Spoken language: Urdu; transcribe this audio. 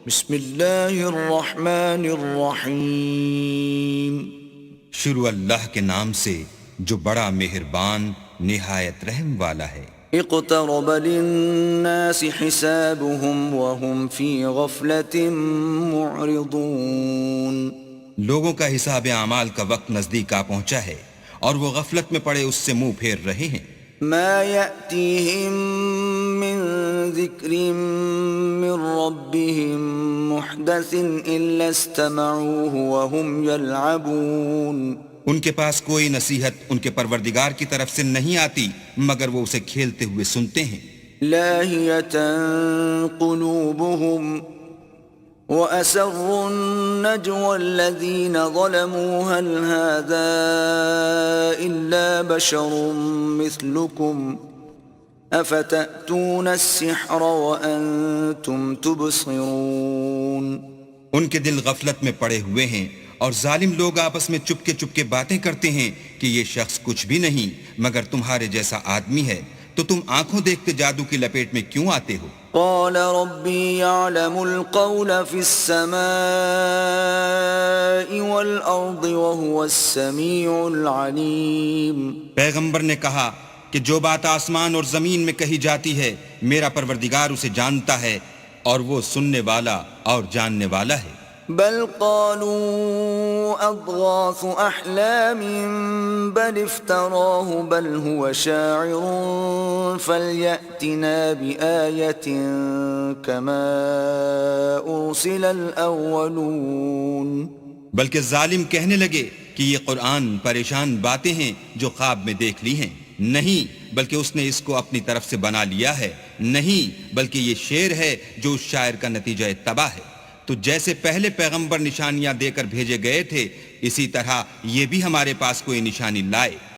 بسم اللہ الرحمن الرحیم. شروع اللہ کے نام سے جو بڑا مہربان نہایت رحم والا ہے. اقترب للناس حسابهم وهم في غفلة معرضون. لوگوں کا حساب اعمال کا وقت نزدیک آ پہنچا ہے اور وہ غفلت میں پڑے اس سے منہ پھیر رہے ہیں. ما يأتيهم من ذكر من ربهم محدث إلا استمعوه وهم يلعبون. ان کے پاس کوئی نصیحت ان کے پروردگار کی طرف سے نہیں آتی مگر وہ اسے کھیلتے ہوئے سنتے ہیں. لاهية قلوبهم وأسروا النجوى الذين ظلموا هل هذا إلا بشر مثلكم أفتأتون السحر وأنتم تبصرون. ان کے دل غفلت میں پڑے ہوئے ہیں اور ظالم لوگ آپس میں چپکے چپکے باتیں کرتے ہیں کہ یہ شخص کچھ بھی نہیں مگر تمہارے جیسا آدمی ہے، تو تم آنکھوں دیکھتے جادو کی لپیٹ میں کیوں آتے ہو؟ قال ربي يعلم القول في السماء والأرض وهو السميع العليم. پیغمبر نے کہا کہ جو بات آسمان اور زمین میں کہی جاتی ہے میرا پروردگار اسے جانتا ہے اور وہ سننے والا اور جاننے والا ہے. بل قالوا أضغاث أحلام بل افتراه بل هو شاعر فليأتنا بآية كما أرسل الأولون. بلکہ ظالم کہنے لگے کہ یہ قرآن پریشان باتیں ہیں جو خواب میں دیکھ لی ہیں. نہیں بلکہ اس نے اس کو اپنی طرف سے بنا لیا ہے. نہیں بلکہ یہ شعر ہے جو اس شاعر کا نتیجہ تباہ ہے. تو جیسے پہلے پیغمبر نشانیاں دے کر بھیجے گئے تھے اسی طرح یہ بھی ہمارے پاس کوئی نشانی لائے.